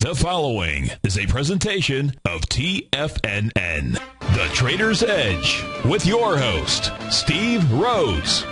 The following is a presentation of TFNN, The Trader's Edge, with your host, Steve Rhodes.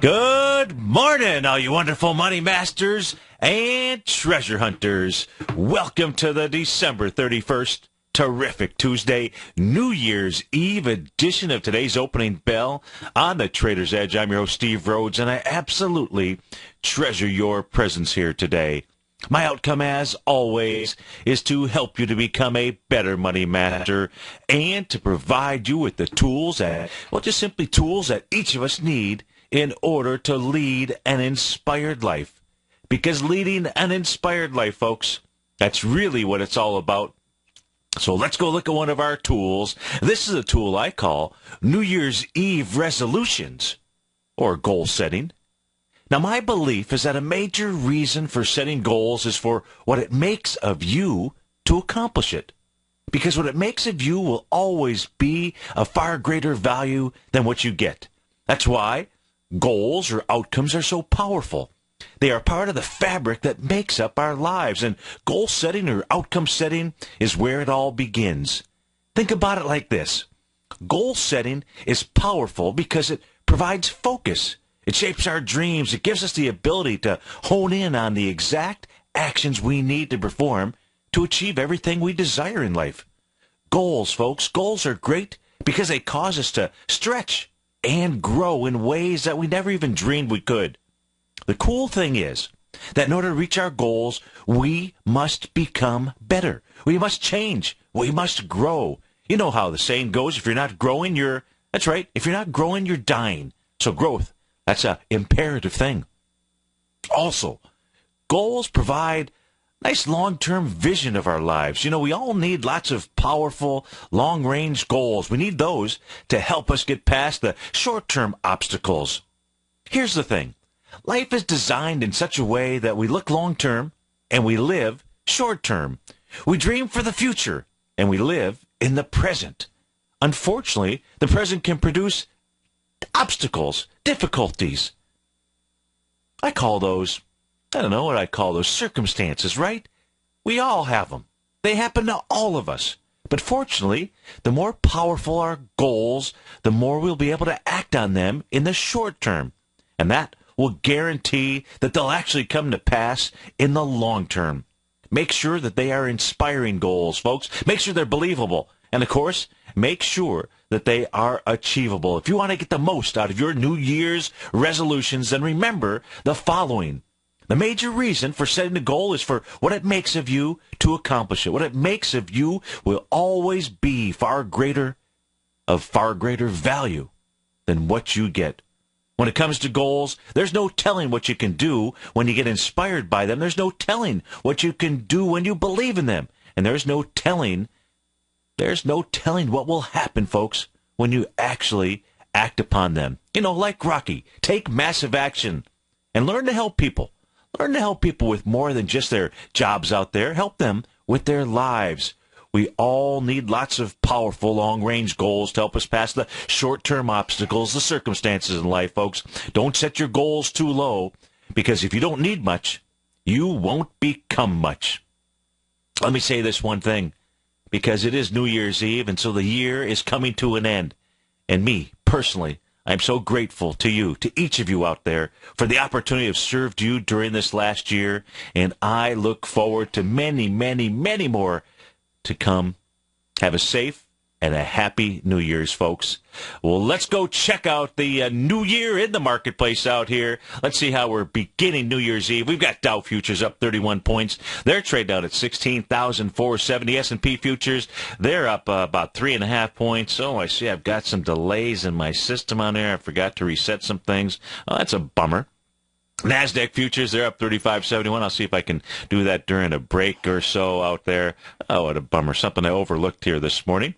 Good morning, all you wonderful money masters and treasure hunters. Welcome to the December 31st, terrific Tuesday, New Year's Eve edition of today's opening bell on the Trader's Edge. I'm your host, Steve Rhodes, and I absolutely treasure your presence here today. My outcome, as always, is to help you to become a better money master and to provide you with the tools just simply tools that each of us need in order to lead an inspired life. Because leading an inspired life, folks, that's really what it's all about. So let's go look at one of our tools. This is a tool I call New Year's Eve resolutions or goal setting. Now, my belief is that a major reason for setting goals is for what it makes of you to accomplish it. Because what it makes of you will always be a far greater value than what you get. That's why goals or outcomes are so powerful. They are part of the fabric that makes up our lives, and goal setting or outcome setting is where it all begins. Think about it like this. Goal setting is powerful because it provides focus. It shapes our dreams. It gives us the ability to hone in on the exact actions we need to perform to achieve everything we desire in life. Goals, folks, goals are great because they cause us to stretch and grow in ways that we never even dreamed we could. The cool thing is that in order to reach our goals, we must become better. We must change. We must grow. You know how the saying goes, if you're not growing, that's right, if you're not growing, you're dying. So growth, that's an imperative thing. Also, goals provide a nice long-term vision of our lives. You know, we all need lots of powerful, long-range goals. We need those to help us get past the short-term obstacles. Here's the thing. Life is designed in such a way that we look long-term and we live short-term. We dream for the future and we live in the present. Unfortunately, the present can produce obstacles, difficulties. I call those circumstances, right? We all have them. They happen to all of us. But fortunately, the more powerful our goals, the more we'll be able to act on them in the short term. And that will guarantee that they'll actually come to pass in the long term. Make sure that they are inspiring goals, folks. Make sure they're believable. And, of course, make sure that they are achievable. If you want to get the most out of your New Year's resolutions, then remember the following. The major reason for setting a goal is for what it makes of you to accomplish it. What it makes of you will always be far greater value than what you get. When it comes to goals, there's no telling what you can do when you get inspired by them. There's no telling what you can do when you believe in them. And there's no telling what will happen, folks, when you actually act upon them. You know, like Rocky, take massive action and learn to help people. Learn to help people with more than just their jobs out there. Help them with their lives. We all need lots of powerful long-range goals to help us pass the short-term obstacles, the circumstances in life, folks. Don't set your goals too low, because if you don't need much, you won't become much. Let me say this one thing, because it is New Year's Eve, and so the year is coming to an end. And me, personally, I'm so grateful to you, to each of you out there, for the opportunity to have served you during this last year, and I look forward to many, many, many more to come. Have a safe and a happy New Year's, folks. Well, let's go check out the New Year in the marketplace out here. Let's see how we're beginning New Year's Eve. We've got Dow futures up 31 points. They're trading out at 16,470. S&P futures, they're up about 3.5 points. Oh, I see I've got some delays in my system on there. I forgot to reset some things. Oh, that's a bummer. NASDAQ futures, they're up 35.71. I'll see if I can do that during a break or so out there. Oh, what a bummer. Something I overlooked here this morning.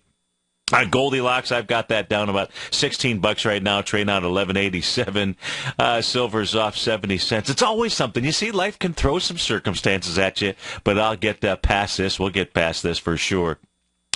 Goldilocks, I've got that down about $16 right now, trading out 11.87. Silver's off 70 cents. It's always something. You see, life can throw some circumstances at you, but I'll get past this. We'll get past this for sure.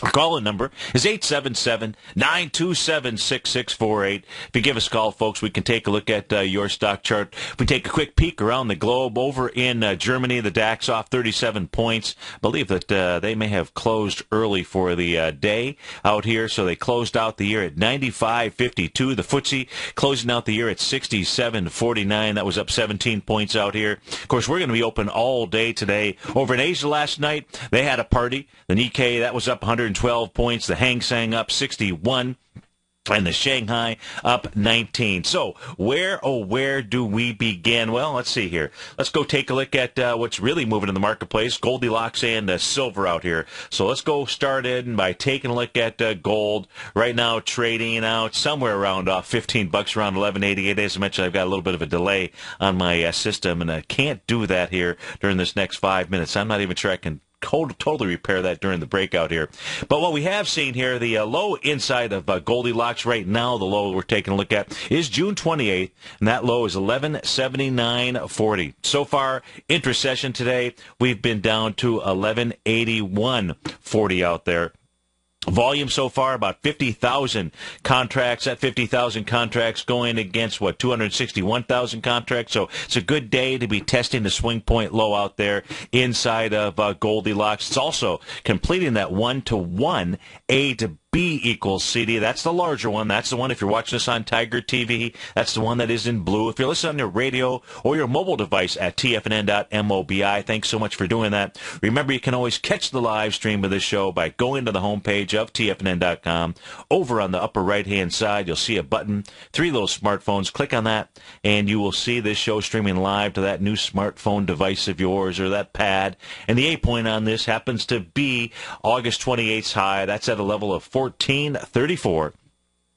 Our call-in number is 877-927-6648. If you give us a call, folks, we can take a look at your stock chart. If we take a quick peek around the globe, over in Germany, the DAX off 37 points. I believe that they may have closed early for the day out here, so they closed out the year at 95.52. The FTSE closing out the year at 67.49. That was up 17 points out here. Of course, we're going to be open all day today. Over in Asia last night, they had a party. The Nikkei, that was up 112 points. The Hang Seng up 61. And the Shanghai up 19. So where do we begin? Well, let's see here. Let's go take a look at what's really moving in the marketplace. Goldilocks and silver out here. So let's go start in by taking a look at gold. Right now trading out somewhere around $15, around 11.88. As I mentioned, I've got a little bit of a delay on my system, and I can't do that here during this next 5 minutes. I'm not even sure I can totally repair that during the breakout here. But what we have seen here, the low inside of Goldilocks right now, the low we're taking a look at is June 28th, and that low is 1179.40. So far, intra-session today, we've been down to 1181.40 out there. Volume so far, about 50,000 contracts. That 50,000 contracts going against, 261,000 contracts. So it's a good day to be testing the swing point low out there inside of Goldilocks. It's also completing that 1-to-1 A to B equals CD. That's the larger one. That's the one, if you're watching this on TigerTV, that's the one that is in blue. If you're listening on your radio or your mobile device at TFNN.mobi, thanks so much for doing that. Remember, you can always catch the live stream of this show by going to the homepage of TFNN.com. Over on the upper right-hand side, you'll see a button, 3 little smartphones. Click on that, and you will see this show streaming live to that new smartphone device of yours or that pad. And the A point on this happens to be August 28th's high. That's at a level of 1434.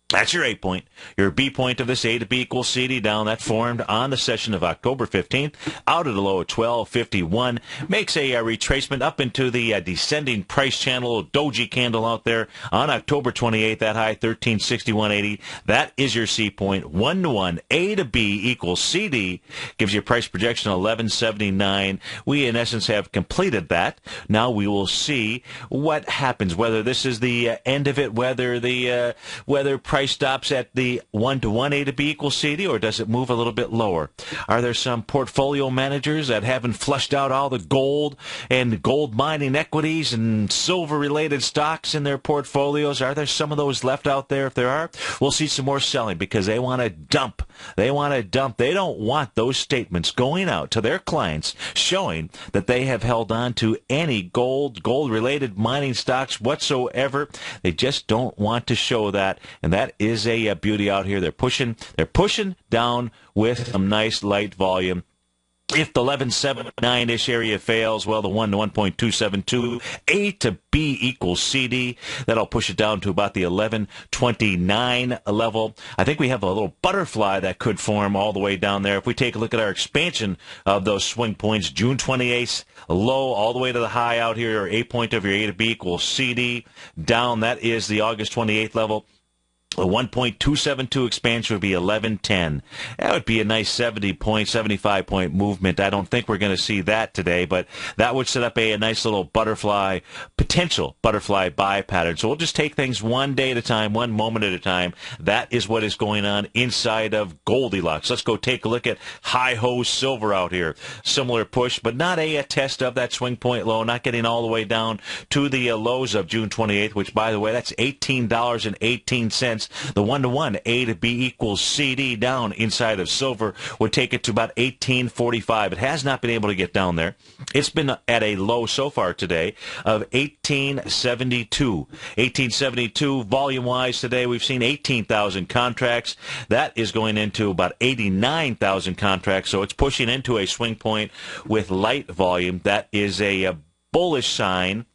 That's your A point. Your B point of this A to B equals CD down. That formed on the session of October 15th, out of the low of 1251. Makes a retracement up into the descending price channel, doji candle out there on October 28th. That high, 1361.80. That is your C point. 1-to-1, A to B equals CD. Gives you a price projection of 1179. We, in essence, have completed that. Now we will see what happens, whether this is the end of it, whether price stops at the 1-to-1 A to B equals CD, or does it move a little bit lower? Are there some portfolio managers that haven't flushed out all the gold and gold mining equities and silver-related stocks in their portfolios? Are there some of those left out there? If there are, we'll see some more selling because they want to dump. They don't want those statements going out to their clients showing that they have held on to any gold-related mining stocks whatsoever. They just don't want to show that, and that is a beauty out here. They're pushing down with some nice light volume. If the 1179-ish area fails, well, the 1-to-1.272, A to B equals CD. That'll push it down to about the 1129 level. I think we have a little butterfly that could form all the way down there. If we take a look at our expansion of those swing points, June 28th, low all the way to the high out here, or A point of your A to B equals CD. Down, that is the August 28th level. A 1.272 expansion would be 1110. That would be a nice 75-point movement. I don't think we're going to see that today, but that would set up a nice little potential butterfly buy pattern. So we'll just take things one day at a time, one moment at a time. That is what is going on inside of Goldilocks. Let's go take a look at high-ho silver out here. Similar push, but not a test of that swing point low, not getting all the way down to the lows of June 28th, which, by the way, that's $18.18. The 1-to-1 A to B equals CD down inside of silver would take it to about 1845. It has not been able to get down there. It's been at a low so far today of 1872. 1872 volume-wise today, we've seen 18,000 contracts. That is going into about 89,000 contracts, so it's pushing into a swing point with light volume. That is a bullish sign.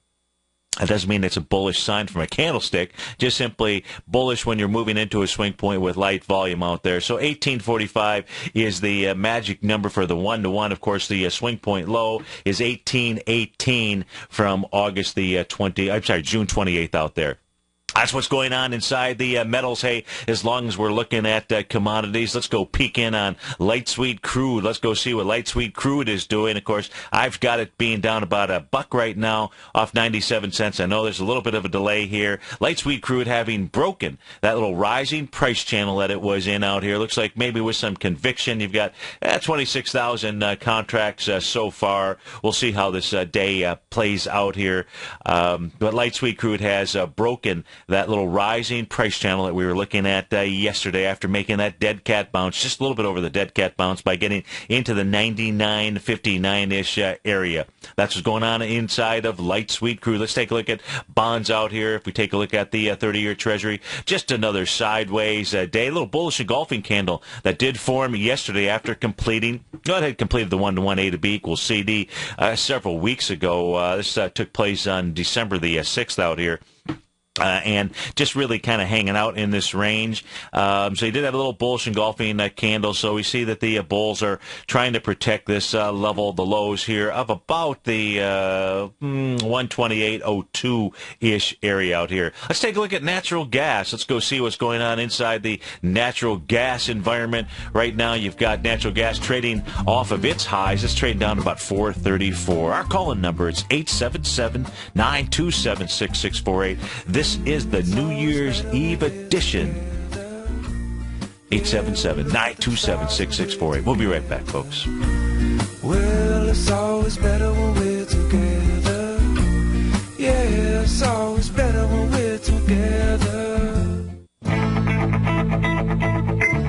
That doesn't mean it's a bullish sign from a candlestick, just simply bullish when you're moving into a swing point with light volume out there. So 1845 is the magic number for the 1-to-1. Of course, the swing point low is 1818 from June 28th out there. That's what's going on inside the metals. Hey, as long as we're looking at commodities, let's go peek in on light sweet crude. Let's go see what light sweet crude is doing. Of course, I've got it being down about $1 right now, off 97 cents. I know there's a little bit of a delay here. Light sweet crude having broken that little rising price channel that it was in out here. Looks like maybe with some conviction. You've got 26,000 contracts so far. We'll see how this day plays out here. But light sweet crude has broken that little rising price channel that we were looking at yesterday after making that dead cat bounce, just a little bit over the dead cat bounce by getting into the 99.59-ish area. That's what's going on inside of light sweet crude. Let's take a look at bonds out here. If we take a look at the 30-year Treasury, just another sideways day. A little bullish engulfing candle that did form yesterday after completing, it had completed the 1-to-1 A to B equals CD several weeks ago. This took place on December the 6th out here. And just really kind of hanging out in this range. So you did have a little bullish engulfing candle. So we see that the bulls are trying to protect this level, the lows here of about the 128.02-ish area out here. Let's take a look at natural gas. Let's go see what's going on inside the natural gas environment. Right now you've got natural gas trading off of its highs. It's trading down to about $4.34. Our call-in number is 877-927-6648. This is the New Year's Eve edition. 877-927-6648. We'll be right back, folks. Well, it's always better when we're together. Yeah, it's always better when we're together.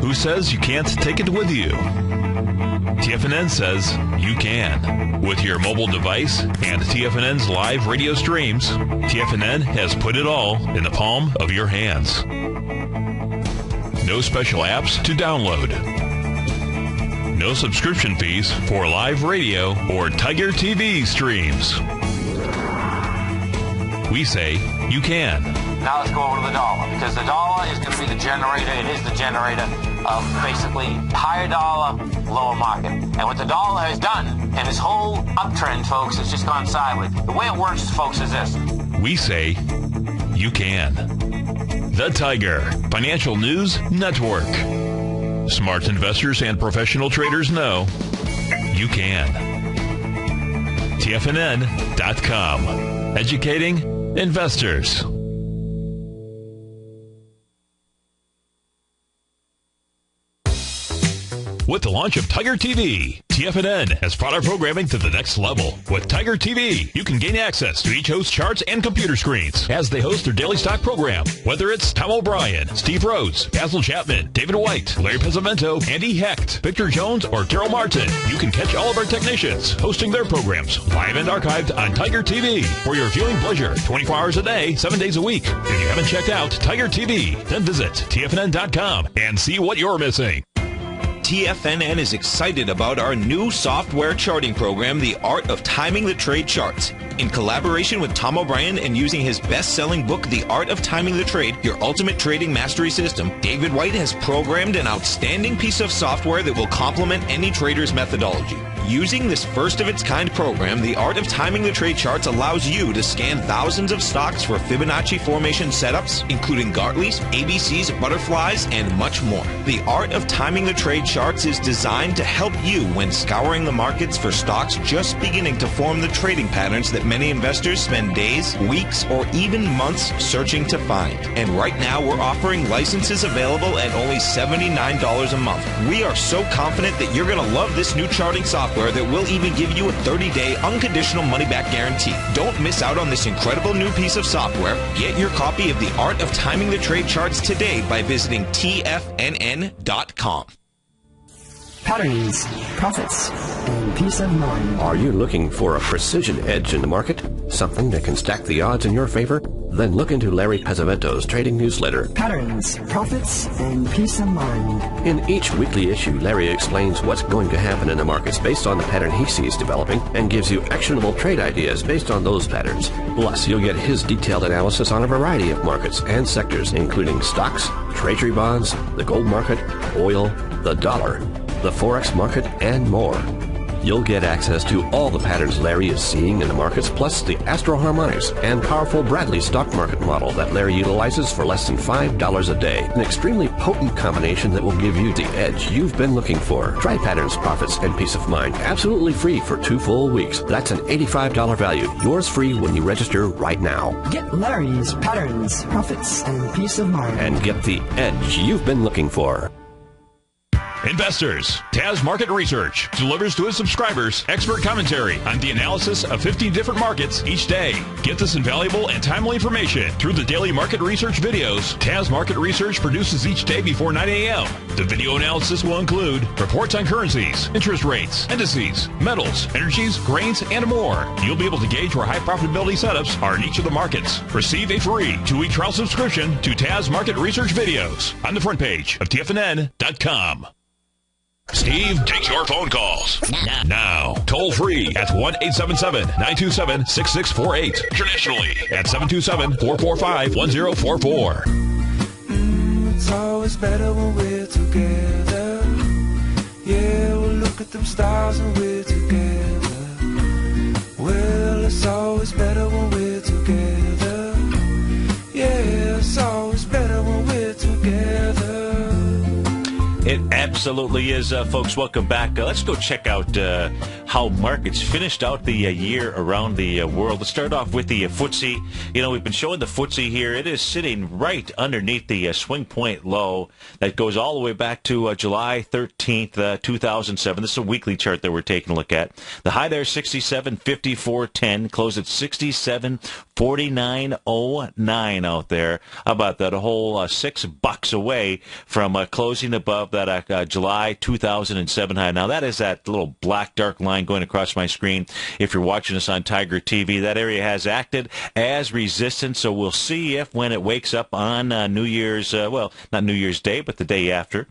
Who says you can't take it with you? TFNN says you can. With your mobile device and TFNN's live radio streams, TFNN has put it all in the palm of your hands. No special apps to download. No subscription fees for live radio or TigerTV streams. We say you can. Now let's go over to the dollar, because the dollar is going to be the generator. It is the generator of basically higher dollar, lower market. And what the dollar has done, and this whole uptrend, folks, has just gone sideways. The way it works, folks, is this. We say you can. The Tiger Financial News Network. Smart investors and professional traders know you can. TFNN.com. Educating investors. With the launch of TigerTV, TFNN has brought our programming to the next level. With TigerTV, you can gain access to each host's charts and computer screens as they host their daily stock program. Whether it's Tom O'Brien, Steve Rhodes, Basil Chapman, David White, Larry Pesavento, Andy Hecht, Victor Jones, or Daryl Martin, you can catch all of our technicians hosting their programs live and archived on TigerTV for your viewing pleasure 24 hours a day, 7 days a week. If you haven't checked out TigerTV, then visit TFNN.com and see what you're missing. TFNN is excited about our new software charting program, The Art of Timing the Trade Charts. In collaboration with Tom O'Brien and using his best-selling book, The Art of Timing the Trade, Your Ultimate Trading Mastery System, David White has programmed an outstanding piece of software that will complement any trader's methodology. Using this first-of-its-kind program, The Art of Timing the Trade Charts allows you to scan thousands of stocks for Fibonacci formation setups, including Gartley's, ABC's, butterflies, and much more. The Art of Timing the Trade Charts is designed to help you when scouring the markets for stocks just beginning to form the trading patterns that many investors spend days, weeks, or even months searching to find. And right now, we're offering licenses available at only $79 a month. We are so confident that you're going to love this new charting software that will even give you a 30-day unconditional money-back guarantee. Don't miss out on this incredible new piece of software. Get your copy of The Art of Timing the Trade Charts today by visiting TFNN.com. Patterns, profits, and peace of mind. Are you looking for a precision edge in the market? Something that can stack the odds in your favor? Then look into Larry Pesavento's trading newsletter. Patterns, profits, and peace of mind. In each weekly issue, Larry explains what's going to happen in the markets based on the pattern he sees developing and gives you actionable trade ideas based on those patterns. Plus, you'll get his detailed analysis on a variety of markets and sectors, including stocks, treasury bonds, the gold market, oil, the dollar, the Forex market, and more. You'll get access to all the patterns Larry is seeing in the markets, plus the Astro Harmonics and powerful Bradley stock market model that Larry utilizes for less than $5 a day. An extremely potent combination that will give you the edge you've been looking for. Try Patterns, Profits, and Peace of Mind absolutely free for 2 full weeks. That's an $85 value. Yours free when you register right now. Get Larry's Patterns, Profits, and Peace of Mind. And get the edge you've been looking for. Investors, Taz Market Research delivers to its subscribers expert commentary on the analysis of 15 different markets each day. Get this invaluable and timely information through the daily market research videos Taz Market Research produces each day before 9 a.m. The video analysis will include reports on currencies, interest rates, indices, metals, energies, grains, and more. You'll be able to gauge where high profitability setups are in each of the markets. Receive a free 2-week trial subscription to Taz Market Research videos on the front page of TFNN.com. Steve takes your phone calls now. Toll free at 1-877-927-6648. Internationally at 727-445-1044. It's always better when we're together. Yeah, we'll look at them stars when we're together. Well, it's always better when we're together. Yeah, it's always better when we're together. It absolutely is, folks. Welcome back. Let's go check out how markets finished out the year around the world. Let's start off with the FTSE. You know, we've been showing the FTSE here. It is sitting right underneath the swing point low that goes all the way back to July 13th, 2007. This is a weekly chart that we're taking a look at. The high there is 67.54.10, closed at 67.49.09 out there. How about that? A whole $6 away from closing above that July 2007 high. Now, that is that little black dark line going across my screen. If you're watching us on Tiger TV, that area has acted as resistance, so we'll see if when it wakes up on New Year's, well, not New Year's Day, but the day after,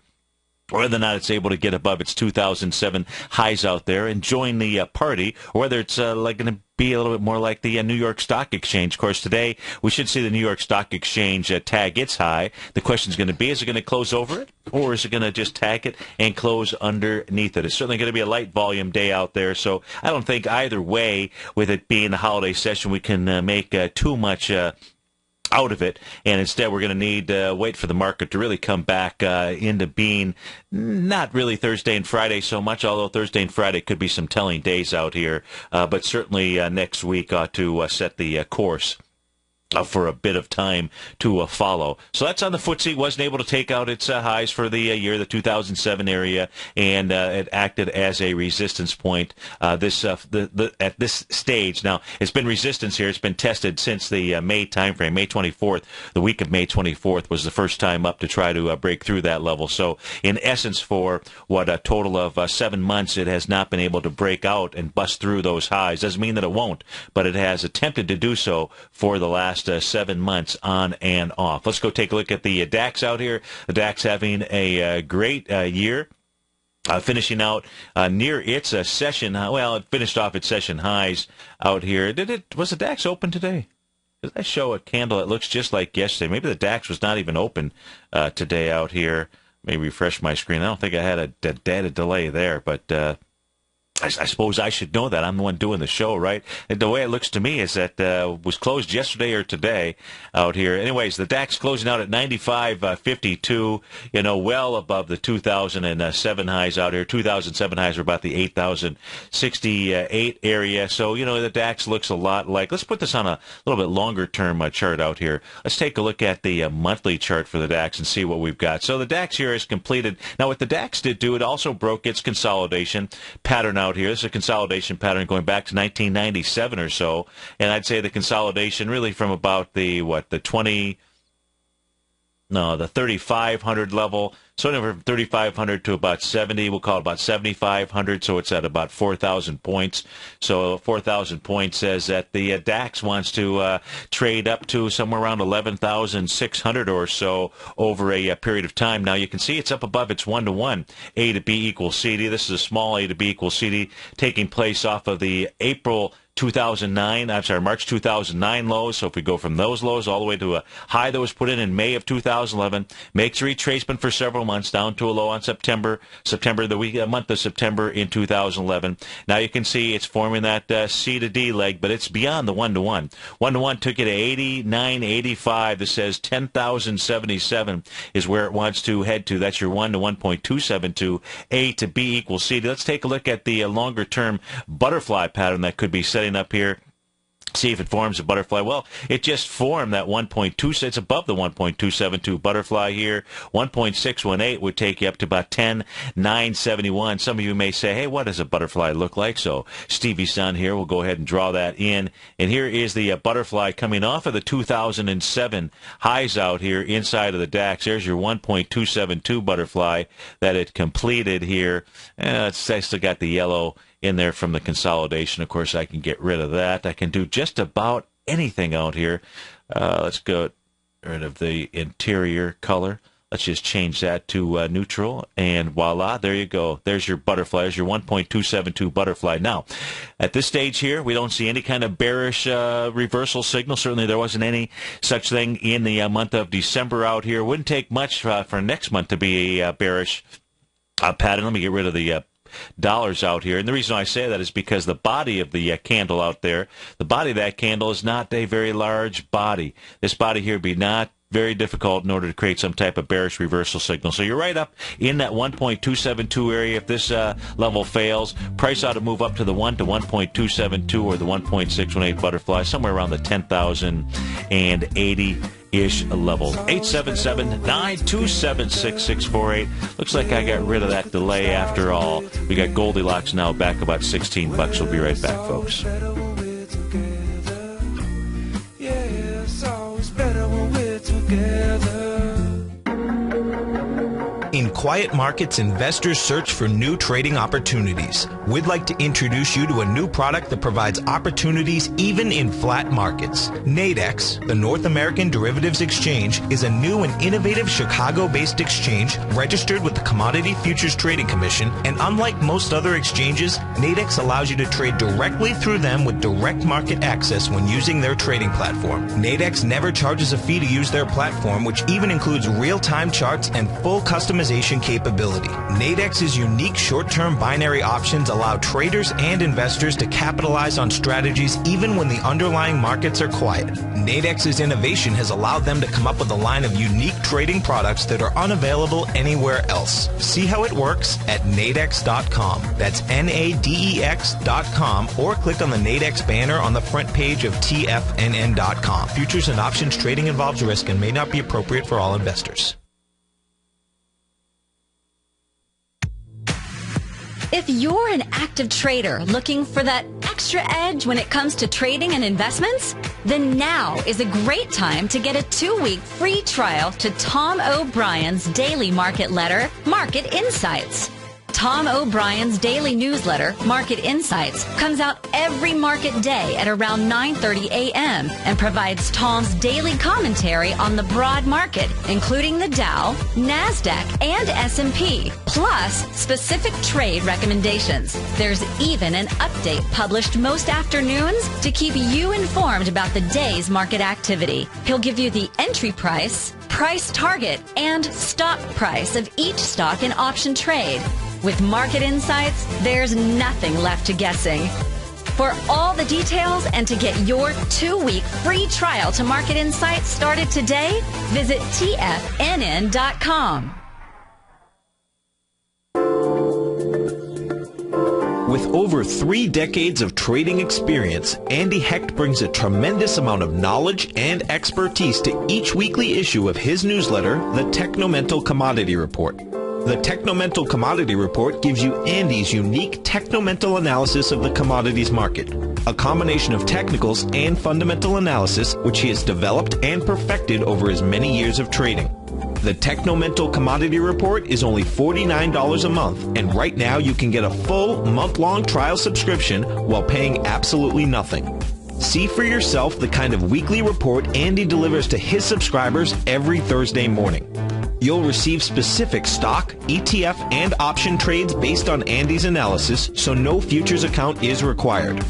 whether or not it's able to get above its 2007 highs out there and join the party, or whether it's like going to be a little bit more like the New York Stock Exchange. Of course, today we should see the New York Stock Exchange tag its high. The question is going to be, is it going to close over it, or is it going to just tag it and close underneath it? It's certainly going to be a light volume day out there, so I don't think either way, with it being the holiday session, we can make too much out of it, and instead we're going to need wait for the market to really come back into being not really Thursday and Friday so much, although Thursday and Friday could be some telling days out here, but certainly next week ought to set the course for a bit of time to follow. So that's on the FTSE. Wasn't able to take out its highs for the year, the 2007 area, and it acted as a resistance point at this stage. Now, it's been resistance here. It's been tested since the May timeframe, May 24th. The week of May 24th was the first time up to try to break through that level. So, in essence, for what a total of 7 months, it has not been able to break out and bust through those highs. Doesn't mean that it won't, but it has attempted to do so for the last 7 months on and off. Let's go take a look at the DAX out here. The DAX having a great year. Finishing out near its session, well, it finished off its session highs out here. Was the DAX open today? Does that show a candle that looks just like yesterday? Maybe the DAX was not even open today out here. Maybe refresh my screen. I don't think I had a data delay there, but I suppose I should know that. I'm the one doing the show, right? And the way it looks to me is that was closed yesterday or today out here. Anyways, the DAX closing out at 95.52, well above the 2007 highs out here. 2007 highs were about the 8,068 area. So, the DAX looks a lot like, let's put this on a little bit longer term chart out here. Let's take a look at the monthly chart for the DAX and see what we've got. So the DAX here is completed. Now, what the DAX did do, it also broke its consolidation pattern out here. This is a consolidation pattern going back to 1997 or so, and I'd say the consolidation really from about the 3,500 level, so from 3,500 to about 70, we'll call it about 7,500, so it's at about 4,000 points. So 4,000 points says that the DAX wants to trade up to somewhere around 11,600 or so over a period of time. Now you can see it's up above its 1-to-1, A to B equals CD. This is a small A to B equals CD taking place off of the April March 2009 lows. So if we go from those lows all the way to a high that was put in May of 2011, makes a retracement for several months down to a low on September, the month of September in 2011. Now you can see it's forming that C to D leg, but it's beyond the 1-to-1. 1-to-1 took it to 89.85. This says 10,077 is where it wants to head to. That's your 1 to 1.272. A to B equals C. Let's take a look at the longer-term butterfly pattern that could be setting up here. See if it forms a butterfly. Well, it just formed that 1.2. It's above the 1.272 butterfly here. 1.618 would take you up to about 10,971. Some of you may say, hey, what does a butterfly look like? So Stevie's son here will go ahead and draw that in. And here is the butterfly coming off of the 2007 highs out here inside of the DAX. There's your 1.272 butterfly that it completed here. I still got the yellow in there from the consolidation. Of course, I can get rid of that. I can do just about anything out here. Let's go rid of the interior color. Let's just change that to neutral, and voila, there you go. There's your butterfly. There's your 1.272 butterfly. Now, at this stage here, we don't see any kind of bearish reversal signal. Certainly there wasn't any such thing in the month of December out here. Wouldn't take much for next month to be a bearish pattern. Let me get rid of the dollars out here. And the reason I say that is because the body of the candle out there, the body of that candle is not a very large body. This body here would be not very difficult in order to create some type of bearish reversal signal. So you're right up in that 1.272 area. If this level fails, price ought to move up to the 1 to 1.272 or the 1.618 butterfly, somewhere around the 10,080-ish level. 877-927-6648. Looks like I got rid of that delay after all. We got Goldilocks now back about $16. We'll be right back, folks. In quiet markets, investors search for new trading opportunities. We'd like to introduce you to a new product that provides opportunities even in flat markets. Nadex, the North American Derivatives Exchange, is a new and innovative Chicago-based exchange registered with the Commodity Futures Trading Commission, and unlike most other exchanges, Nadex allows you to trade directly through them with direct market access when using their trading platform. Nadex never charges a fee to use their platform, which even includes real-time charts and full customization capability. Nadex's unique short-term binary options allow traders and investors to capitalize on strategies even when the underlying markets are quiet. Nadex's innovation has allowed them to come up with a line of unique trading products that are unavailable anywhere else. See how it works at nadex.com. That's NADEX.com, or click on the Nadex banner on the front page of TFNN.com. Futures and options trading involves risk and may not be appropriate for all investors. If you're an active trader looking for that extra edge when it comes to trading and investments, then now is a great time to get a 2-week free trial to Tom O'Brien's daily market letter, Market Insights. Tom O'Brien's daily newsletter, Market Insights, comes out every market day at around 9:30 a.m. and provides Tom's daily commentary on the broad market, including the Dow, NASDAQ, and S&P, plus specific trade recommendations. There's even an update published most afternoons to keep you informed about the day's market activity. He'll give you the entry price, price target, and stop price of each stock in option trade. With Market Insights, there's nothing left to guessing. For all the details and to get your 2-week free trial to Market Insights started today, visit TFNN.com. With over 3 decades of trading experience, Andy Hecht brings a tremendous amount of knowledge and expertise to each weekly issue of his newsletter, the Technomental Commodity Report. The Technomental Commodity Report gives you Andy's unique technomental analysis of the commodities market, a combination of technicals and fundamental analysis which he has developed and perfected over his many years of trading. The Technomental Commodity Report is only $49 a month, and right now you can get a full month-long trial subscription while paying absolutely nothing. See for yourself the kind of weekly report Andy delivers to his subscribers every Thursday morning. You'll receive specific stock, ETF, and option trades based on Andy's analysis, so no futures account is required.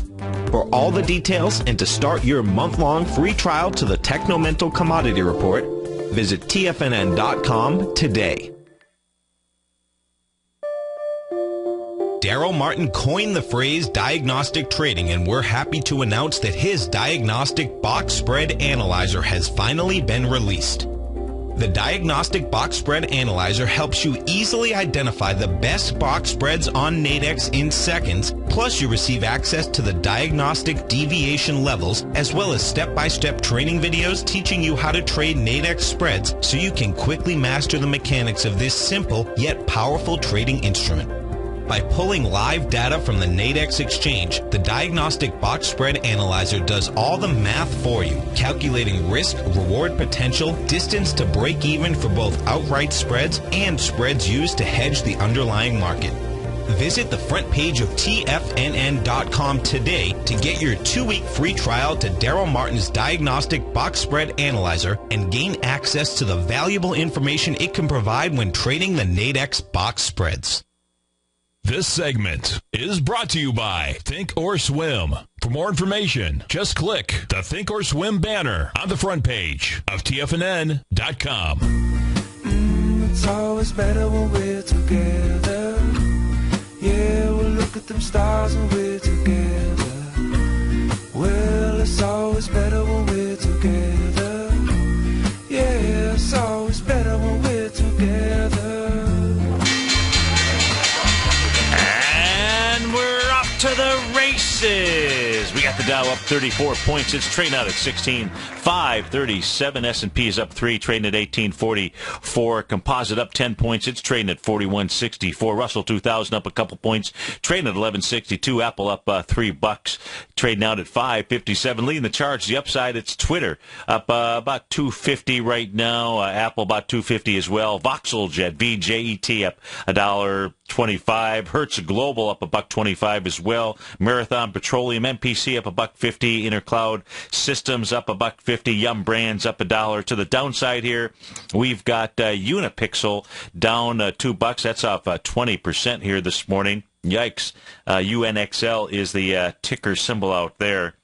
For all the details and to start your month-long free trial to the Technomental Commodity Report, visit TFNN.com today. Daryl Martin coined the phrase diagnostic trading, and we're happy to announce that his diagnostic box spread analyzer has finally been released. The Diagnostic Box Spread Analyzer helps you easily identify the best box spreads on Nadex in seconds, plus you receive access to the diagnostic deviation levels, as well as step-by-step training videos teaching you how to trade Nadex spreads so you can quickly master the mechanics of this simple yet powerful trading instrument. By pulling live data from the Nadex exchange, the Diagnostic Box Spread Analyzer does all the math for you, calculating risk, reward potential, distance to break even for both outright spreads and spreads used to hedge the underlying market. Visit the front page of TFNN.com today to get your 2-week free trial to Daryl Martin's Diagnostic Box Spread Analyzer and gain access to the valuable information it can provide when trading the Nadex box spreads. This segment is brought to you by Think or Swim. For more information, just click the Think or Swim banner on the front page of TFNN.com. It's always better when we're together. Yeah, we'll look at them stars when we're together. Well, it's always better when we're together. Yeah, it's always better when we're together. To the races. We got the Dow up 34 points. It's trading out at 16,537. S&P is up 3, trading at 1844. Composite up 10 points. It's trading at 4164. Russell 2000 up a couple points, trading at 1162. Apple up $3, trading out at 557. Leading the charge, the upside, it's Twitter up about 250 right now. Apple about 250 as well. Voxeljet, VJET up $1.25. Hertz Global up $1.25 as well. Marathon Petroleum, MPC up $1.50. Intercloud Systems up $1.50. Yum Brands up $1. To the downside here, we've got Unipixel down $2. That's off 20% here this morning. Yikes. UNXL is the ticker symbol out there.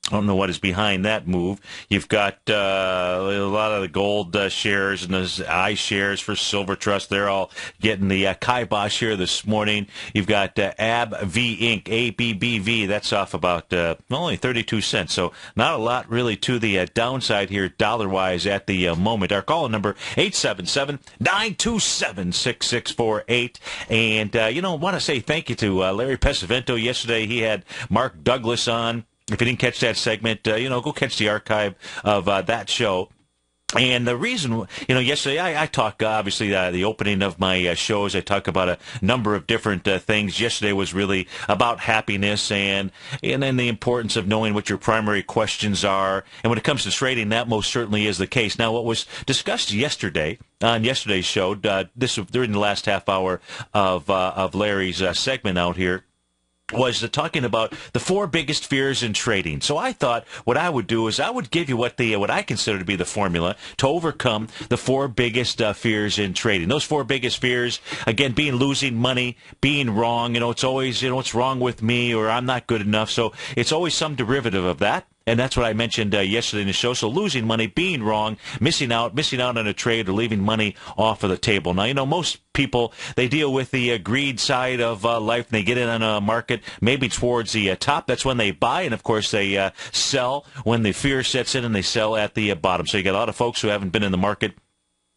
I don't know what is behind that move. You've got a lot of the gold shares and the iShares for Silver Trust. They're all getting the kibosh here this morning. You've got ABV Inc., ABBV. That's off about only 32 cents. So not a lot really to the downside here dollar-wise at the moment. Our call number 877-927-6648. And, want to say thank you to Larry Pesavento. Yesterday he had Mark Douglas on. If you didn't catch that segment, go catch the archive of that show. And the reason, yesterday I talk, obviously, the opening of my shows, I talk about a number of different things. Yesterday was really about happiness and then the importance of knowing what your primary questions are. And when it comes to trading, that most certainly is the case. Now, what was discussed yesterday on yesterday's show, this during the last half hour of Larry's segment out here, was talking about the 4 biggest fears in trading. So I thought what I would do is I would give you what I consider to be the formula to overcome the 4 biggest fears in trading. Those 4 biggest fears, again, being losing money, being wrong. It's always, what's wrong with me, or I'm not good enough. So it's always some derivative of that. And that's what I mentioned yesterday in the show. So losing money, being wrong, missing out on a trade, or leaving money off of the table. Now, most people, they deal with the greed side of life, and they get in on a market maybe towards the top. That's when they buy, and of course they sell when the fear sets in, and they sell at the bottom. So you got a lot of folks who haven't been in the market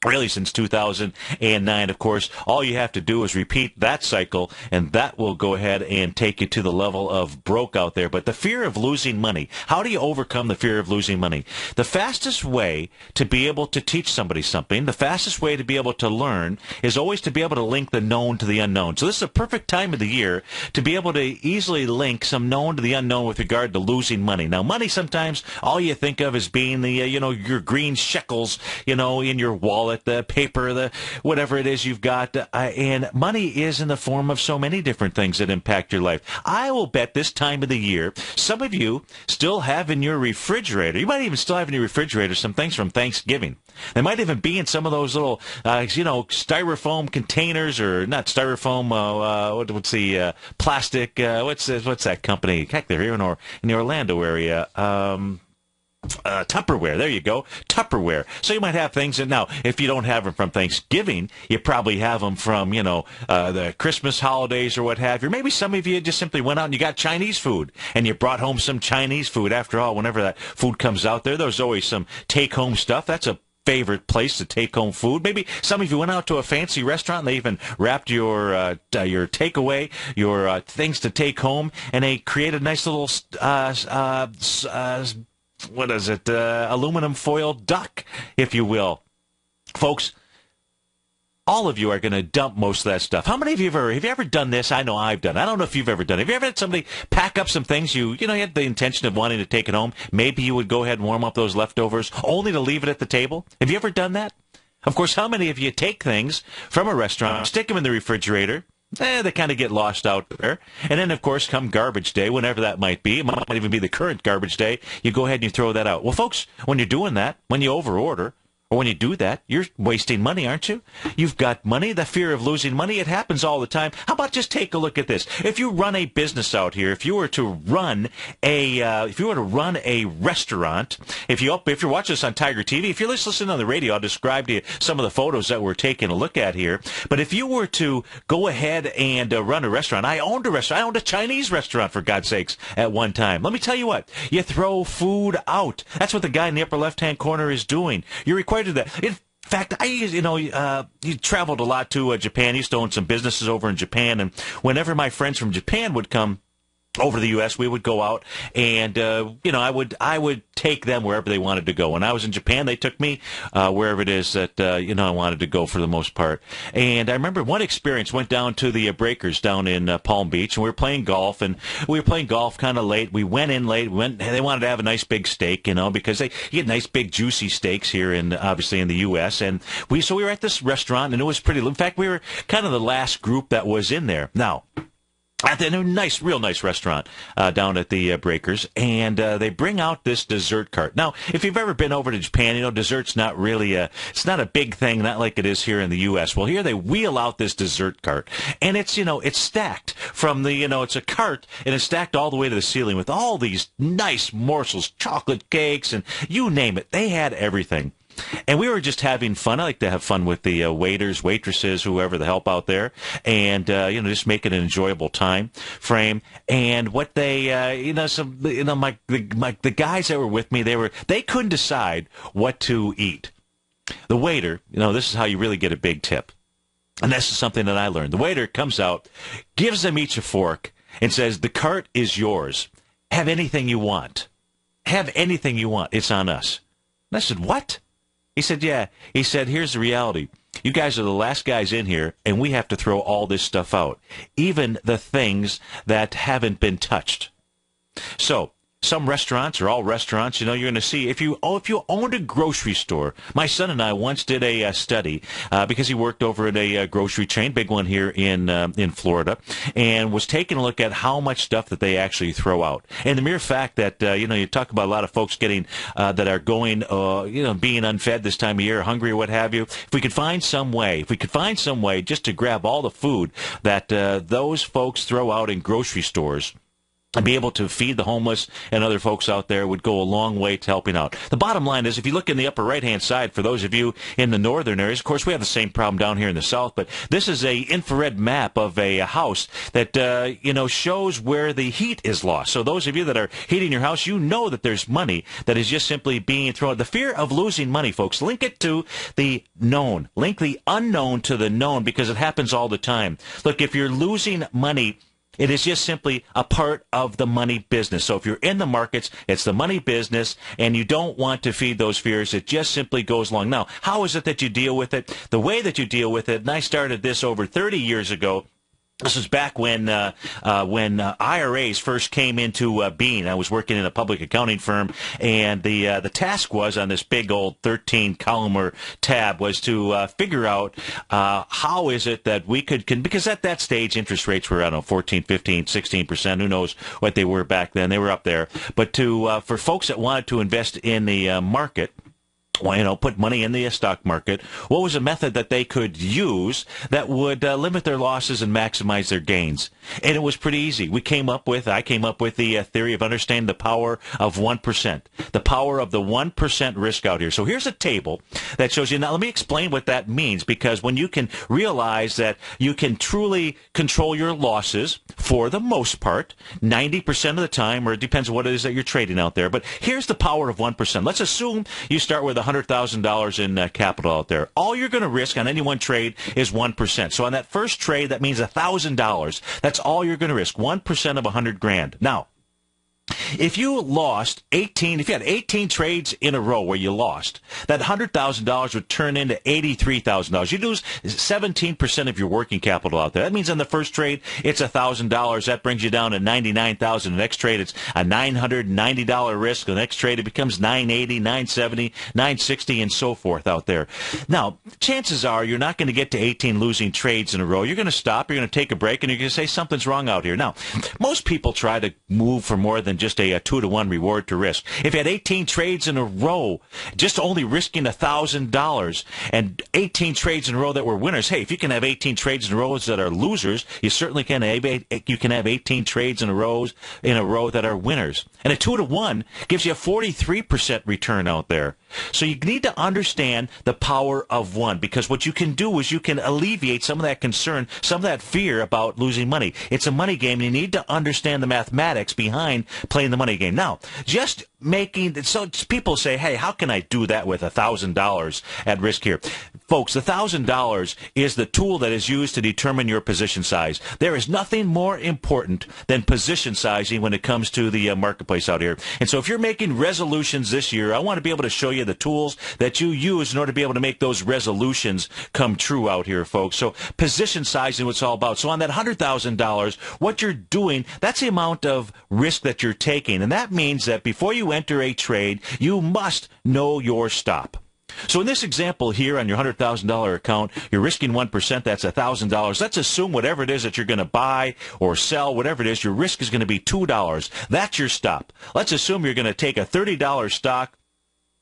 really since 2009. Of course, all you have to do is repeat that cycle, and that will go ahead and take you to the level of broke out there. But the fear of losing money, how do you overcome the fear of losing money? The fastest way to be able to teach somebody something, the fastest way to be able to learn, is always to be able to link the known to the unknown. So this is a perfect time of the year to be able to easily link some known to the unknown with regard to losing money. Now, money, sometimes all you think of is being the, your green shekels, in your wallet, wallet, the paper, the whatever it is you've got. And money is in the form of so many different things that impact your life. I will bet this time of the year, some of you still have in your refrigerator, you might even still have in your refrigerator some things from Thanksgiving. They might even be in some of those little, styrofoam containers, or not styrofoam, what's the plastic, what's that company? Heck, they're here in the Orlando area. Tupperware. There you go. Tupperware. So you might have things that now, if you don't have them from Thanksgiving, you probably have them from, the Christmas holidays or what have you. Or maybe some of you just simply went out and you got Chinese food and you brought home some Chinese food. After all, whenever that food comes out there's always some take-home stuff. That's a favorite place to take home food. Maybe some of you went out to a fancy restaurant and they even wrapped your takeaway, your things to take home, and they created a nice little aluminum foil duck, if you will. Folks, all of you are going to dump most of that stuff. How many of you have you ever done this? I know I've done it. I don't know if you've ever done it. Have you ever had somebody pack up some things you had the intention of wanting to take it home? Maybe you would go ahead and warm up those leftovers only to leave it at the table? Have you ever done that? Of course, how many of you take things from a restaurant, stick them in the refrigerator, they kind of get lost out there. And then, of course, come garbage day, whenever that might be, it might even be the current garbage day, you go ahead and you throw that out. Well, folks, when you're doing that, when you overorder, or when you do that, you're wasting money, aren't you? You've got money, the fear of losing money. It happens all the time. How about just take a look at this? If you run a business out here, if you were to run a restaurant, if you're watching this on Tiger TV, if you're listening on the radio, I'll describe to you some of the photos that we're taking a look at here. But if you were to go ahead and run a restaurant, I owned a restaurant. I owned a Chinese restaurant, for God's sakes, at one time. Let me tell you what, you throw food out. That's what the guy in the upper left-hand corner is doing. You're required to do that. In fact, you traveled a lot to Japan. I used to own some businesses over in Japan, and whenever my friends from Japan would come over to the U.S., we would go out, and I would take them wherever they wanted to go. When I was in Japan, they took me wherever it is that I wanted to go for the most part. And I remember one experience, went down to the Breakers down in Palm Beach, and we were playing golf, kind of late. We went in late. They wanted to have a nice big steak, because you get nice big juicy steaks here obviously in the U.S. And we were at this restaurant, and it was pretty. In fact, we were kind of the last group that was in there. Now, at the real nice restaurant down at the Breakers, and they bring out this dessert cart. Now, if you've ever been over to Japan, dessert's not really it's not a big thing, not like it is here in the U.S. Well, here they wheel out this dessert cart, and it's stacked from the, it's a cart, and it's stacked all the way to the ceiling with all these nice morsels, chocolate cakes, and you name it. They had everything. And we were just having fun. I like to have fun with the waiters, waitresses, whoever the help out there, and just make it an enjoyable time frame. And what they, the guys that were with me, they couldn't decide what to eat. The waiter, this is how you really get a big tip, and this is something that I learned. The waiter comes out, gives them each a fork, and says, "The cart is yours. Have anything you want. Have anything you want. It's on us." And I said, "What?" He said, "Yeah." He said, "Here's the reality. You guys are the last guys in here, and we have to throw all this stuff out, even the things that haven't been touched." So some restaurants, or all restaurants, you're going to see, if you owned a grocery store. My son and I once did a study because he worked over at a grocery chain, big one here in Florida, and was taking a look at how much stuff that they actually throw out. And the mere fact that you talk about a lot of folks getting that are going being unfed this time of year, hungry or what have you. If we could find some way just to grab all the food that those folks throw out in grocery stores and be able to feed the homeless and other folks out there, would go a long way to helping out. The bottom line is, if you look in the upper right-hand side, for those of you in the northern areas, of course, we have the same problem down here in the south, but this is a infrared map of a house that, shows where the heat is lost. So those of you that are heating your house, that there's money that is just simply being thrown. The fear of losing money, folks, link it to the known. Link the unknown to the known, because it happens all the time. Look, if you're losing money, it is just simply a part of the money business. So if you're in the markets, it's the money business, and you don't want to feed those fears. It just simply goes along. Now, how is it that you deal with it? The way that you deal with it, and I started this over 30 years ago, This was back when IRAs first came into being. I was working in a public accounting firm, and the task was on this big old 13-column tab was to figure out how is it that we could because at that stage interest rates were, I don't know, 14, 15, 16%. Who knows what they were back then? They were up there. But for folks that wanted to invest in the market, put money in the stock market, what was a method that they could use that would limit their losses and maximize their gains? And it was pretty easy. I came up with the theory of understanding the power of 1%, the power of the 1% risk out here. So here's a table that shows you. Now, let me explain what that means, because when you can realize that you can truly control your losses for the most part, 90% of the time, or it depends on what it is that you're trading out there. But here's the power of 1%. Let's assume you start with $100,000 in capital out there. All you're going to risk on any one trade is 1%. So on that first trade, that means $1,000. That's all you're going to risk, 1% of $100,000. Now, if you had 18 trades in a row where you lost, that $100,000 would turn into $83,000. You lose 17% of your working capital out there. That means on the first trade, it's $1,000. That brings you down to $99,000. The next trade, it's a $990 risk. The next trade, it becomes $980, $970, $960, and so forth out there. Now, chances are you're not going to get to 18 losing trades in a row. You're going to stop, you're going to take a break, and you're going to say something's wrong out here. Now, most people try to move for more than just a 2-to-1 reward to risk. If you had 18 trades in a row, just only risking $1,000 and 18 trades in a row that were winners, hey, if you can have 18 trades in a row that are losers, you certainly can have 18 trades in a row that are winners. And a 2-to-1 gives you a 43% return out there. So you need to understand the power of 1, because what you can do is you can alleviate some of that concern, some of that fear about losing money. It's a money game, and you need to understand the mathematics behind playing the money game. Now, just so people say, hey, how can I do that with $1,000 at risk here? Folks, the $1,000 is the tool that is used to determine your position size. There is nothing more important than position sizing when it comes to the marketplace out here. And so if you're making resolutions this year, I want to be able to show you the tools that you use in order to be able to make those resolutions come true out here, folks. So position sizing, what it's all about. So on that $100,000, what you're doing, that's the amount of risk that you're taking. And that means that before you enter a trade, you must know your stop. So in this example here on your $100,000 account, you're risking 1%, that's $1,000. Let's assume whatever it is that you're going to buy or sell, whatever it is, your risk is going to be $2. That's your stop. Let's assume you're going to take a $30 stock,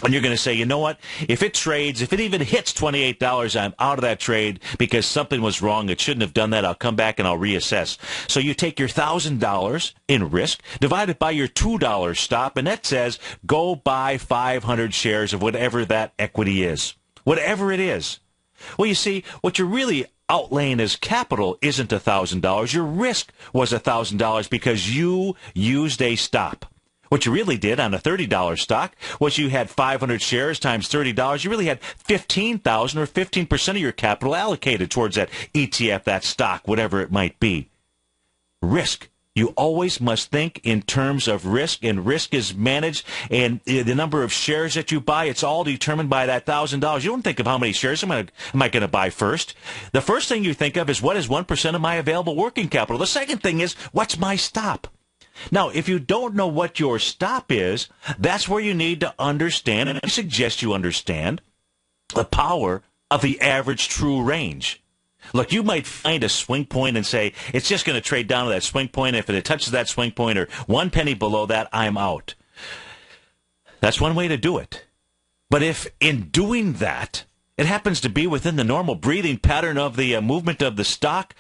and you're going to say, you know what, if it even hits $28, I'm out of that trade because something was wrong. It shouldn't have done that. I'll come back and I'll reassess. So you take your $1,000 in risk, divide it by your $2 stop, and that says go buy 500 shares of whatever that equity is, whatever it is. Well, you see, what you're really outlaying as capital isn't $1,000. Your risk was $1,000 because you used a stop. What you really did on a $30 stock was you had 500 shares times $30. You really had $15,000 or 15% of your capital allocated towards that ETF, that stock, whatever it might be. Risk. You always must think in terms of risk, and risk is managed, and the number of shares that you buy, it's all determined by that $1,000. You don't think of how many shares am I going to buy first. The first thing you think of is what is 1% of my available working capital. The second thing is what's my stop. Now, if you don't know what your stop is, that's where you need to understand, and I suggest you understand, the power of the average true range. Look, you might find a swing point and say, it's just going to trade down to that swing point. If it touches that swing point or 1 penny below that, I'm out. That's one way to do it. But if in doing that, it happens to be within the normal breathing pattern of the movement of the stock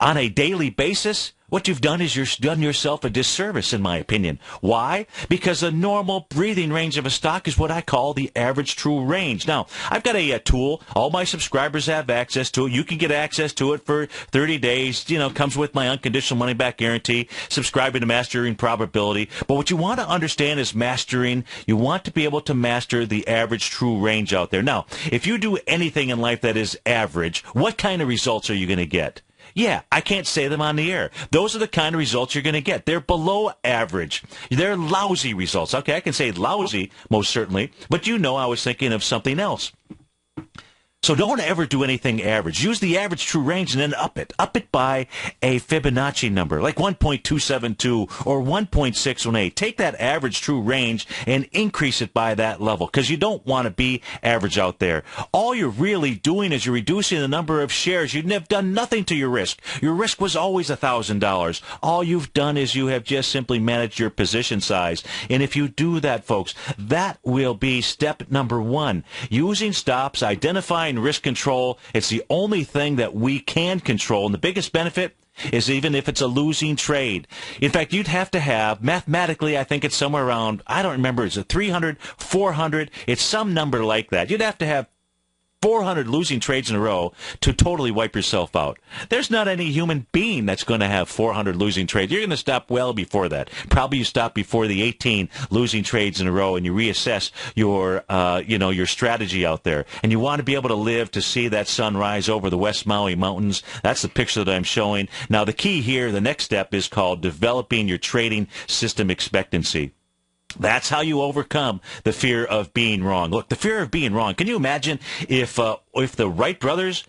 on a daily basis, what you've done is you've done yourself a disservice, in my opinion. Why? Because the normal breathing range of a stock is what I call the average true range. Now, I've got a tool. All my subscribers have access to it. You can get access to it for 30 days. Comes with my unconditional money-back guarantee, subscribing to Mastering Probability. But what you want to understand is you want to be able to master the average true range out there. Now, if you do anything in life that is average, what kind of results are you going to get? Yeah, I can't say them on the air. Those are the kind of results you're going to get. They're below average. They're lousy results. Okay, I can say lousy, most certainly, but I was thinking of something else. So don't ever do anything average. Use the average true range and then up it. Up it by a Fibonacci number, like 1.272 or 1.618. Take that average true range and increase it by that level, because you don't want to be average out there. All you're really doing is you're reducing the number of shares. You've done nothing to your risk. Your risk was always $1,000. All you've done is you have just simply managed your position size. And if you do that, folks, that will be step number one. Using stops, identifying risk control. It's the only thing that we can control. And the biggest benefit is even if it's a losing trade. In fact, you'd have to have, mathematically, I think it's somewhere around, I don't remember, is it 300, 400? It's some number like that. You'd have to have 400 losing trades in a row to totally wipe yourself out. There's not any human being that's going to have 400 losing trades. You're going to stop well before that. Probably you stop before the 18 losing trades in a row, and you reassess your, your strategy out there. And you want to be able to live to see that sun rise over the West Maui Mountains. That's the picture that I'm showing. Now, the key here, the next step is called developing your trading system expectancy. That's how you overcome the fear of being wrong. Look, the fear of being wrong. Can you imagine if the Wright brothers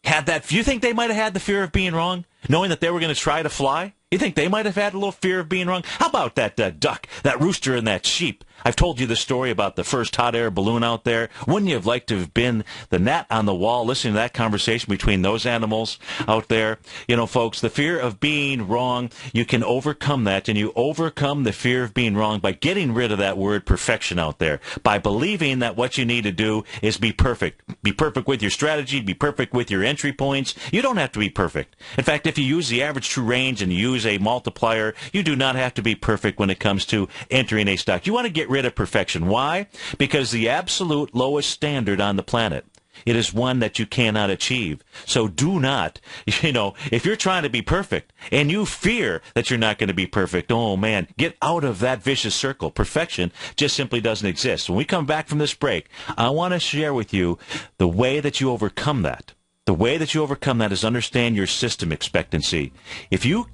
had that? You think they might have had the fear of being wrong, knowing that they were going to try to fly? You think they might have had a little fear of being wrong? How about that duck, that rooster, and that sheep? I've told you the story about the first hot air balloon out there. Wouldn't you have liked to have been the gnat on the wall listening to that conversation between those animals out there? You know, folks, the fear of being wrong, you can overcome that, and you overcome the fear of being wrong by getting rid of that word perfection out there, by believing that what you need to do is be perfect. Be perfect with your strategy, be perfect with your entry points. You don't have to be perfect. In fact, if you use the average true range and you use a multiplier, you do not have to be perfect when it comes to entering a stock. You want to get rid of perfection. Why? Because the absolute lowest standard on the planet, it is one that you cannot achieve. So do not, if you're trying to be perfect and you fear that you're not going to be perfect, oh man, get out of that vicious circle. Perfection just simply doesn't exist. When we come back from this break, I want to share with you the way that you overcome that. The way that you overcome that is understand your system expectancy. If you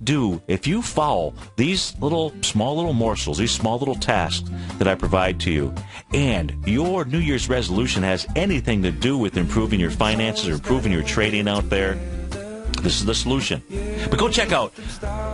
follow these small little morsels, these small little tasks that I provide to you, and your New Year's resolution has anything to do with improving your finances or improving your trading out there, this is the solution. But go check out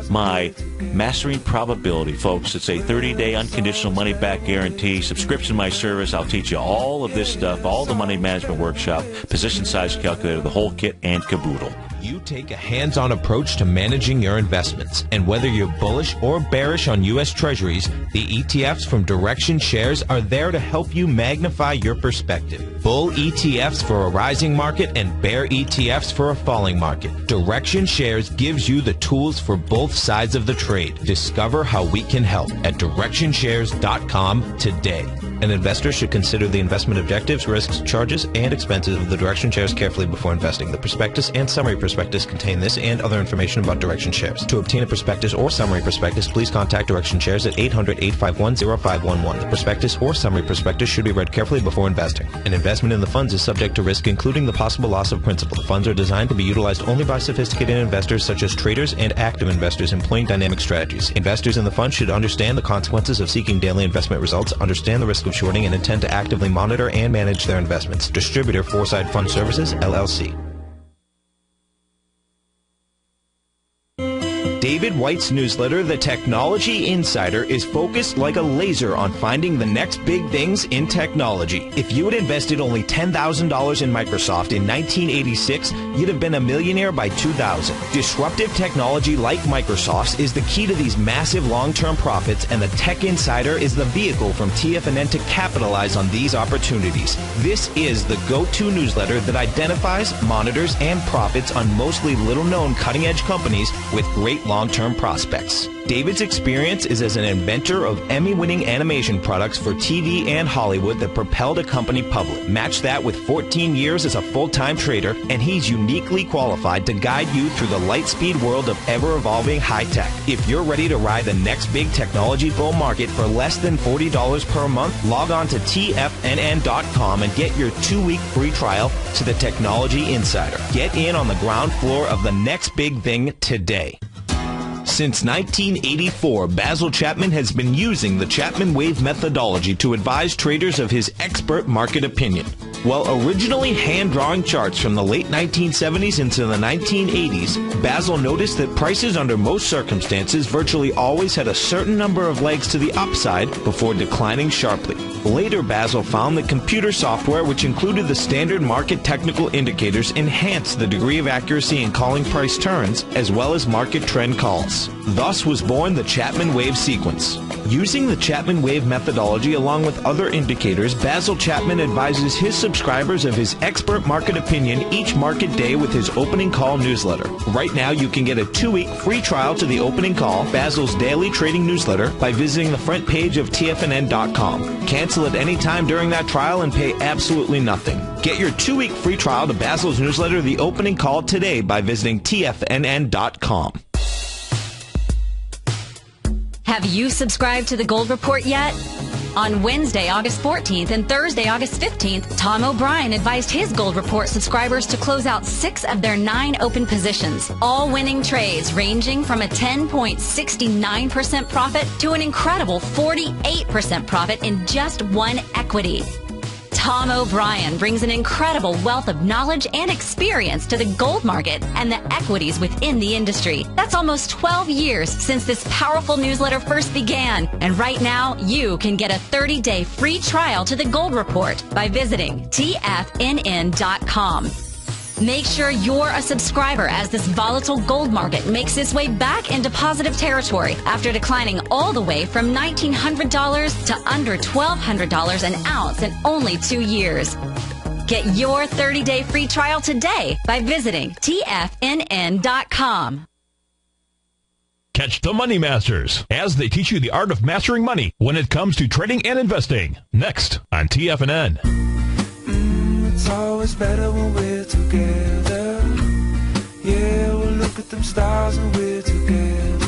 my Mastering Probability, folks. It's a 30-day unconditional money-back guarantee subscription to my service. I'll teach you all of this stuff, all the money management workshop, position size calculator, the whole kit and caboodle. You take a hands-on approach to managing your investments, and whether you're bullish or bearish on U.S. Treasuries, the ETFs from Direction Shares are there to help you magnify your perspective. Bull ETFs for a rising market and bear ETFs for a falling market. Direction Shares gives you the tools for both sides of the trade. Discover how we can help at DirectionShares.com today. An investor should consider the investment objectives, risks, charges, and expenses of the Direction Shares carefully before investing. The prospectus and summary prospectus contain this and other information about Direction Shares. To obtain a prospectus or summary prospectus, please contact Direction Shares at 800-851-0511. The prospectus or summary prospectus should be read carefully before investing. An investment in the funds is subject to risk, including the possible loss of principal. The funds are designed to be utilized only by sophisticated investors such as traders and active investors employing dynamic strategies. Investors in the fund should understand the consequences of seeking daily investment results, understand the risk of shorting, and intend to actively monitor and manage their investments. Distributor Foreside Fund Services, LLC. David White's newsletter, The Technology Insider, is focused like a laser on finding the next big things in technology. If you had invested only $10,000 in Microsoft in 1986, you'd have been a millionaire by 2000. Disruptive technology like Microsoft's is the key to these massive long-term profits, and the Tech Insider is the vehicle from TFNN to capitalize on these opportunities. This is the go-to newsletter that identifies, monitors, and profits on mostly little-known cutting-edge companies with great long-term prospects. David's experience is as an inventor of Emmy-winning animation products for TV and Hollywood that propelled a company public. Match that with 14 years as a full-time trader, and he's uniquely qualified to guide you through the light-speed world of ever-evolving high-tech. If you're ready to ride the next big technology bull market for less than $40 per month, log on to TFNN.com and get your 2-week free trial to the Technology Insider. Get in on the ground floor of the next big thing today. Since 1984, Basil Chapman has been using the Chapman Wave methodology to advise traders of his expert market opinion. While originally hand-drawing charts from the late 1970s into the 1980s, Basil noticed that prices under most circumstances virtually always had a certain number of legs to the upside before declining sharply. Later, Basil found that computer software, which included the standard market technical indicators, enhanced the degree of accuracy in calling price turns, as well as market trend calls. Thus was born the Chapman wave sequence. Using the Chapman wave methodology along with other indicators, Basil Chapman advises his subscribers of his expert market opinion each market day with his opening call newsletter. Right now, you can get a 2-week free trial to the opening call, Basil's daily trading newsletter, by visiting the front page of TFNN.com. Cancel at any time during that trial and pay absolutely nothing. Get your 2-week free trial to Basil's newsletter, The Opening Call, today by visiting TFNN.com. Have you subscribed to the Gold Report yet? On Wednesday, August 14th and Thursday, August 15th, Tom O'Brien advised his Gold Report subscribers to close out 6 of their 9 open positions, all winning trades ranging from a 10.69% profit to an incredible 48% profit in just one equity. Tom O'Brien brings an incredible wealth of knowledge and experience to the gold market and the equities within the industry. That's almost 12 years since this powerful newsletter first began. And right now, you can get a 30-day free trial to the Gold Report by visiting TFNN.com. Make sure you're a subscriber as this volatile gold market makes its way back into positive territory after declining all the way from $1,900 to under $1,200 an ounce in only 2 years. Get your 30-day free trial today by visiting TFNN.com. Catch the Money Masters as they teach you the art of mastering money when it comes to trading and investing. Next on TFNN. It's always better when we're together. Yeah, we'll look at them stars when we're together.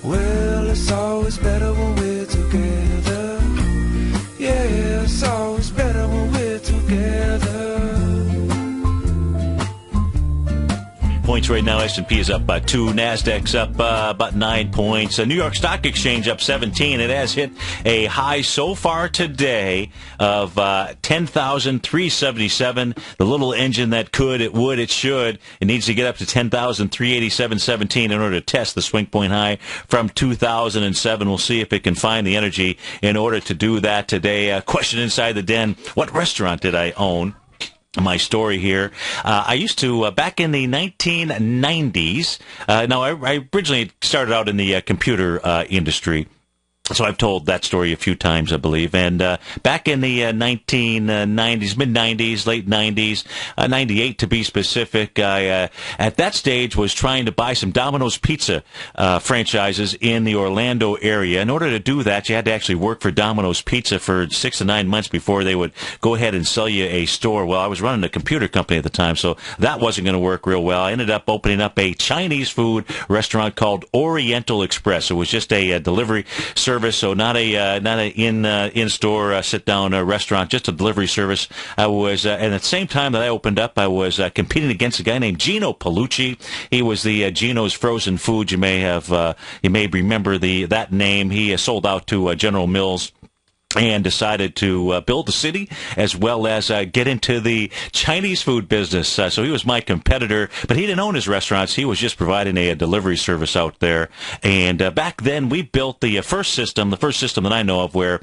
Well, it's always better when we're together. Yeah, it's always better when we're together. Points right now. S&P is up 2. NASDAQ's up about 9 points. New York Stock Exchange up 17. It has hit a high so far today of 10,377. The little engine that could, it would, it should. It needs to get up to 10,387.17 in order to test the swing point high from 2007. We'll see if it can find the energy in order to do that today. Question inside the den: what restaurant did I own? My story here. I used to, back in the 1990s, now I originally started out in the computer industry. So I've told that story a few times, I believe. And back in the 1990s, mid-90s, late 90s, 98 to be specific, I at that stage was trying to buy some Domino's Pizza franchises in the Orlando area. In order to do that, you had to actually work for Domino's Pizza for 6 to 9 months before they would go ahead and sell you a store. Well, I was running a computer company at the time, so that wasn't going to work real well. I ended up opening up a Chinese food restaurant called Oriental Express. It was just a delivery service. So not a in-store sit-down restaurant, just a delivery service. I was, and at the same time that I opened up, I was competing against a guy named Gino Palucci. He was the Gino's Frozen Foods. You may remember that name. He sold out to General Mills and decided to build the city as well as get into the Chinese food business. So he was my competitor, but he didn't own his restaurants. He was just providing a delivery service out there. And back then, we built the first system that I know of where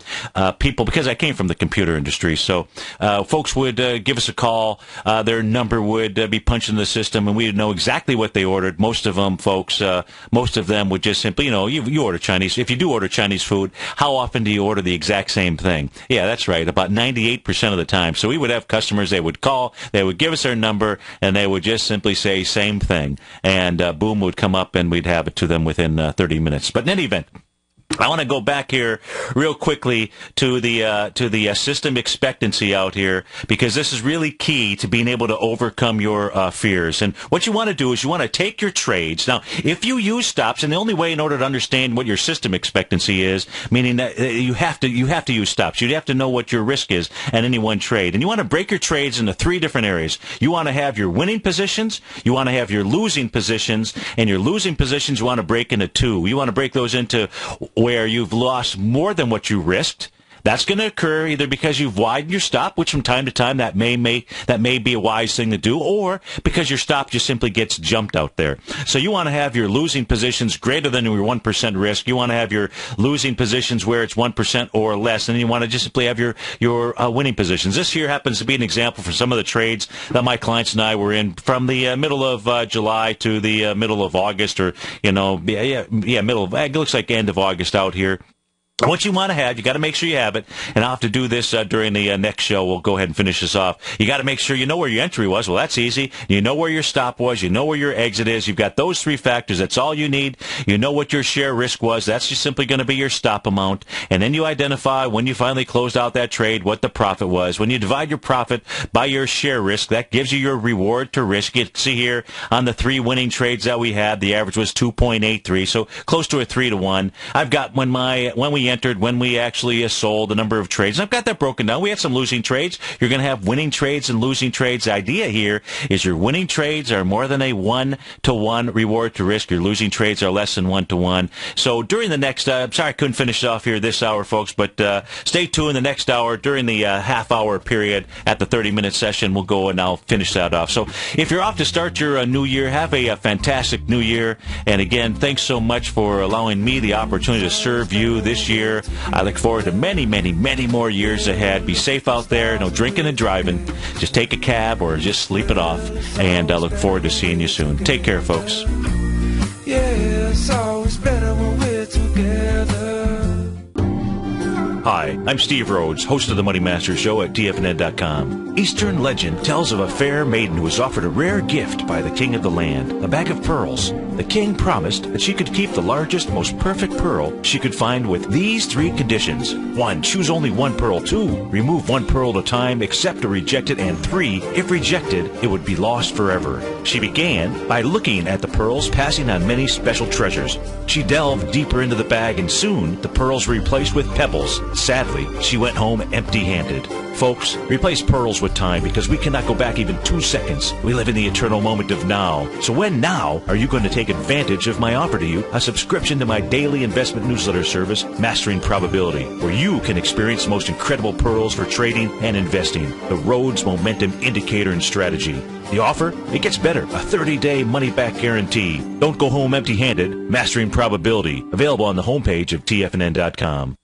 people, because I came from the computer industry, so folks would give us a call. Their number would be punched in the system, and we would know exactly what they ordered. Most of them, folks, most of them would just simply, you order Chinese. If you do order Chinese food, how often do you order the exact same thing? Yeah, that's right, about 98% of the time. So we would have customers, they would call, they would give us their number, and they would just simply say same thing. And boom, would come up, and we'd have it to them within 30 minutes. But in any event, I want to go back here real quickly to the system expectancy out here, because this is really key to being able to overcome your fears. And what you want to do is you want to take your trades. Now, if you use stops, and the only way in order to understand what your system expectancy is, meaning that you have to use stops. You have to know what your risk is at any one trade. And you want to break your trades into 3 different areas. You want to have your winning positions, you want to have your losing positions, and your losing positions you want to break into 2. You want to break those into where you've lost more than what you risked. That's going to occur either because you've widened your stop, which from time to time that may be a wise thing to do, or because your stop just simply gets jumped out there. So you want to have your losing positions greater than your 1% risk. You want to have your losing positions where it's 1% or less, and then you want to just simply have your winning positions. This here happens to be an example for some of the trades that my clients and I were in from the middle of July to the middle of August, or middle of, it looks like end of August out here. What you want to have, you got to make sure you have it, and I'll have to do this during the next show. We'll go ahead and finish this off. You got to make sure you know where your entry was. Well, that's easy. You know where your stop was. You know where your exit is. You've got those three factors. That's all you need. You know what your share risk was. That's just simply going to be your stop amount. And then you identify when you finally closed out that trade what the profit was. When you divide your profit by your share risk, that gives you your reward to risk. You can see here on the 3 winning trades that we had, the average was 2.83, so close to a 3-to-1. I've got when we entered, when we actually sold, the number of trades. I've got that broken down. We had some losing trades. You're going to have winning trades and losing trades. The idea here is your winning trades are more than a 1-to-1 reward to risk. Your losing trades are less than 1-to-1. So during the next, sorry I couldn't finish it off here this hour, folks, but stay tuned the next hour during the half-hour period at the 30-minute session. We'll go and I'll finish that off. So if you're off to start your new year, have a fantastic new year. And again, thanks so much for allowing me the opportunity to serve you this year. I look forward to many, many, many more years ahead. Be safe out there. No drinking and driving. Just take a cab or just sleep it off. And I look forward to seeing you soon. Take care, folks. Yeah, it's always better when we're together. Hi, I'm Steve Rhodes, host of the Money Master Show at TFNN.com. Eastern legend tells of a fair maiden who was offered a rare gift by the king of the land, a bag of pearls. The king promised that she could keep the largest, most perfect pearl she could find with these 3 conditions. 1, choose only 1 pearl. 2, remove 1 pearl at a time, accept or reject it. And 3, if rejected, it would be lost forever. She began by looking at the pearls, passing on many special treasures. She delved deeper into the bag, and soon the pearls were replaced with pebbles. Sadly, she went home empty-handed. Folks, replace pearls with time, because we cannot go back even 2 seconds. We live in the eternal moment of now. So when now are you going to take advantage of my offer to you, a subscription to my daily investment newsletter service, Mastering Probability, where you can experience the most incredible pearls for trading and investing, the Rhodes Momentum Indicator and Strategy. The offer? It gets better. A 30-day money-back guarantee. Don't go home empty-handed. Mastering Probability. Available on the homepage of TFNN.com.